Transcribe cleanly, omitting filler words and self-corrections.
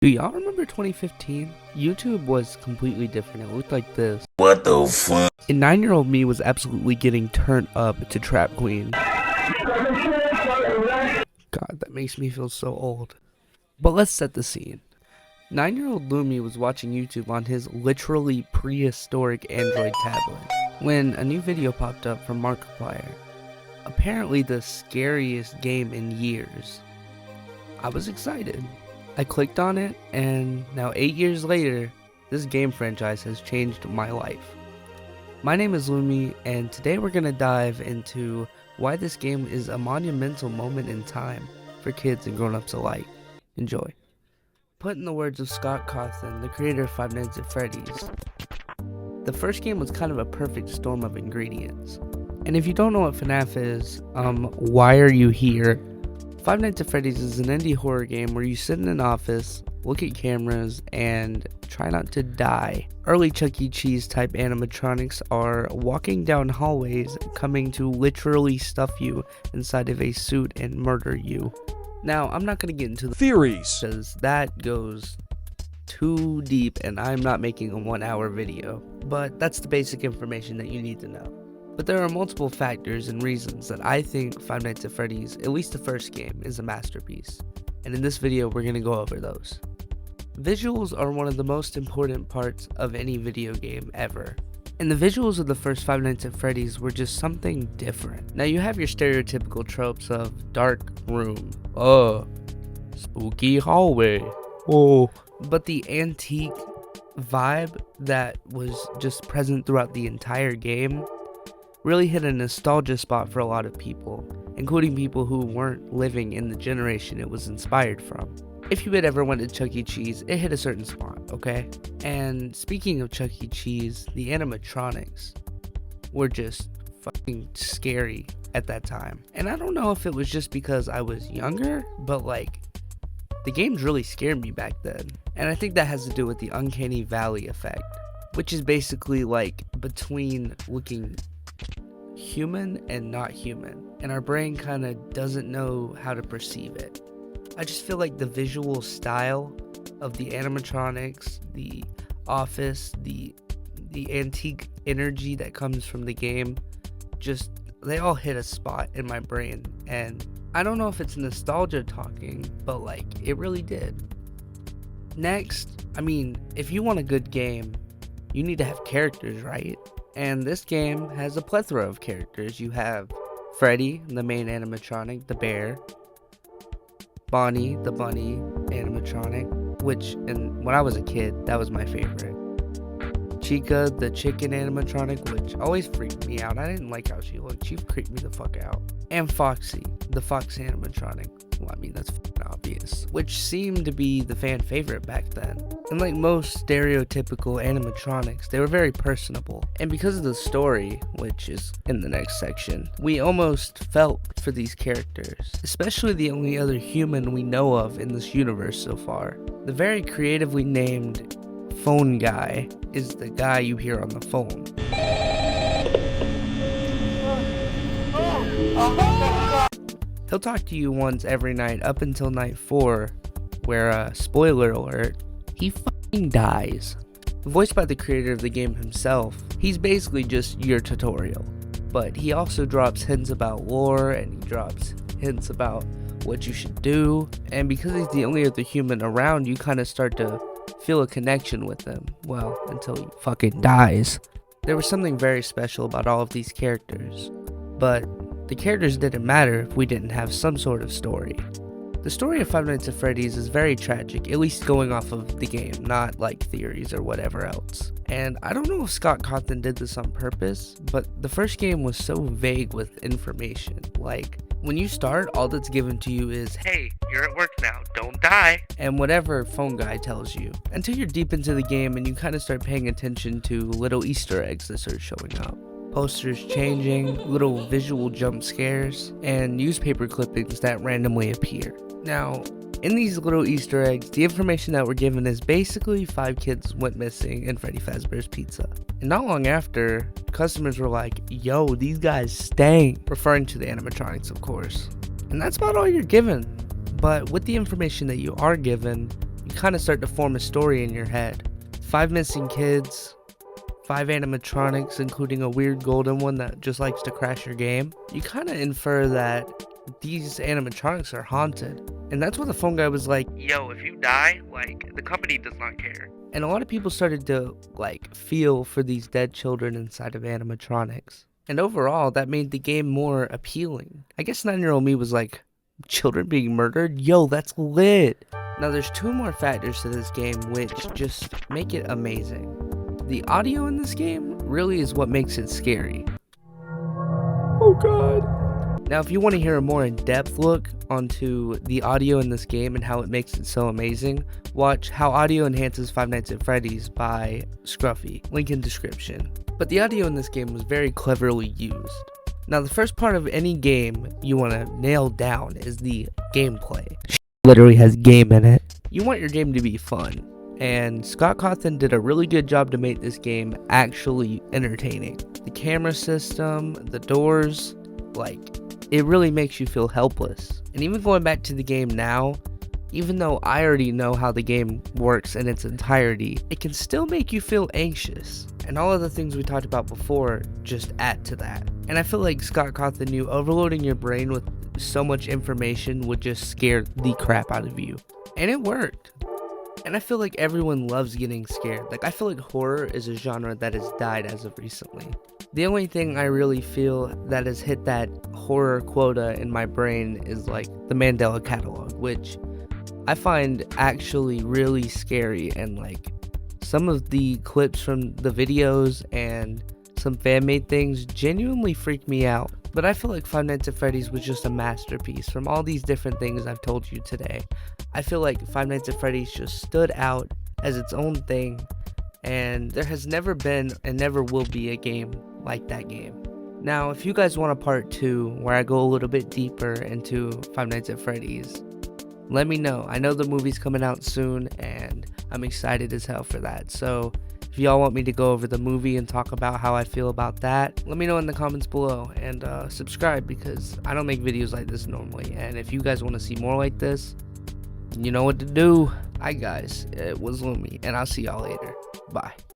Do y'all remember 2015? YouTube was completely different. It looked like this. What the fuck? And 9-year-old me was absolutely getting turned up to Trap Queen. God, that makes me feel so old. But let's set the scene. 9-year-old Lumi was watching YouTube on his literally prehistoric Android tablet when a new video popped up from Markiplier. Apparently the scariest game in years. I was excited. I clicked on it, and now 8 years later, this game franchise has changed my life. My name is Lumi, and today we're going to dive into why this game is a monumental moment in time for kids and grown-ups alike. Enjoy. Put in the words of Scott Cawthon, the creator of Five Nights at Freddy's, the first game was kind of a perfect storm of ingredients. And if you don't know what FNAF is, why are you here? Five Nights at Freddy's is an indie horror game where you sit in an office, look at cameras, and try not to die. Early Chuck E. Cheese type animatronics are walking down hallways, coming to literally stuff you inside of a suit and murder you. Now, I'm not going to get into the theories, because that goes too deep and I'm not making a 1-hour video, but that's the basic information that you need to know. But there are multiple factors and reasons that I think Five Nights at Freddy's, at least the first game, is a masterpiece. And in this video, we're going to go over those. Visuals are one of the most important parts of any video game ever. And the visuals of the first Five Nights at Freddy's were just something different. Now you have your stereotypical tropes of dark room, spooky hallway, but the antique vibe that was just present throughout the entire game really hit a nostalgia spot for a lot of people, including people who weren't living in the generation it was inspired from. If you had ever went to Chuck E. Cheese, it hit a certain spot, okay? And speaking of Chuck E. Cheese, the animatronics were just fucking scary at that time. And I don't know if it was just because I was younger, but like, the games really scared me back then. And I think that has to do with the uncanny valley effect, which is basically like between looking human and not human, and our brain kind of doesn't know how to perceive it. I just feel like the visual style of the animatronics, the office, the antique energy that comes from the game, just they all hit a spot in my brain, and I don't know if it's nostalgia talking, but like it really did. Next, I mean, if you want a good game, you need to have characters, right? And this game has a plethora of characters. You have Freddy, the main animatronic, the bear, Bonnie, the bunny animatronic, which, and when I was a kid, that was my favorite. Chica, the chicken animatronic, which always freaked me out. I didn't like how she looked. She creeped me the fuck out. And Foxy, the fox animatronic. Well, I mean, that's obvious. Which seemed to be the fan favorite back then. And like most stereotypical animatronics, they were very personable. And because of the story, which is in the next section, we almost felt for these characters. Especially the only other human we know of in this universe so far. The very creatively named phone guy is the guy you hear on the phone. He'll talk to you once every night up until night 4, where, spoiler alert, he fucking dies. Voiced by the creator of the game himself, he's basically just your tutorial. But he also drops hints about lore, and he drops hints about what you should do. And because he's the only other human around, you kind of start to feel a connection with him. Well, until he fucking dies. There was something very special about all of these characters. But the characters didn't matter if we didn't have some sort of story. The story of Five Nights at Freddy's is very tragic, at least going off of the game, not like theories or whatever else. And I don't know if Scott Cawthon did this on purpose, but the first game was so vague with information. Like, when you start, all that's given to you is, hey, you're at work now, don't die, and whatever phone guy tells you. Until you're deep into the game and you kind of start paying attention to little Easter eggs that start showing up. Posters changing, little visual jump scares, and newspaper clippings that randomly appear. Now, in these little Easter eggs, the information that we're given is basically 5 kids went missing in Freddy Fazbear's Pizza. And not long after, customers were like, yo, these guys stank, referring to the animatronics, of course. And that's about all you're given. But with the information that you are given, you you kind of start to form a story in your head. 5 missing kids, 5 animatronics, including a weird golden one that just likes to crash your game. You kind of infer that these animatronics are haunted. And that's when the phone guy was like, yo, if you die, like, the company does not care. And a lot of people started to, like, feel for these dead children inside of animatronics. And overall, that made the game more appealing. I guess 9-year-old me was like, children being murdered? Yo, that's lit. Now, there's 2 more factors to this game which just make it amazing. The audio in this game really is what makes it scary. Oh god. Now, if you want to hear a more in-depth look onto the audio in this game and how it makes it so amazing, watch How Audio Enhances Five Nights at Freddy's by Scruffy, link in description. But the audio in this game was very cleverly used. Now, the first part of any game you want to nail down is the gameplay. Literally has game in it. You want your game to be fun, and Scott Cawthon did a really good job to make this game actually entertaining. The camera system, the doors, like, it really makes you feel helpless. And even going back to the game now, even though I already know how the game works in its entirety, it can still make you feel anxious. And all of the things we talked about before just add to that. And I feel like Scott Cawthon knew overloading your brain with so much information would just scare the crap out of you. And it worked. And I feel like everyone loves getting scared. Like, I feel like horror is a genre that has died as of recently. The only thing I really feel that has hit that horror quota in my brain is like the Mandela Catalog, which I find actually really scary, and like some of the clips from the videos and some fan-made things genuinely freak me out. But I feel like Five Nights at Freddy's was just a masterpiece. From all these different things I've told you today, I feel like Five Nights at Freddy's just stood out as its own thing, and there has never been and never will be a game like that game. Now, if you guys want a part 2 where I go a little bit deeper into Five Nights at Freddy's, let me know. I know the movie's coming out soon, and I'm excited as hell for that. So if y'all want me to go over the movie and talk about how I feel about that, let me know in the comments below, and subscribe, because I don't make videos like this normally. And if you guys want to see more like this, you know what to do. Hi guys, it was Lumi, and I'll see y'all later. Bye.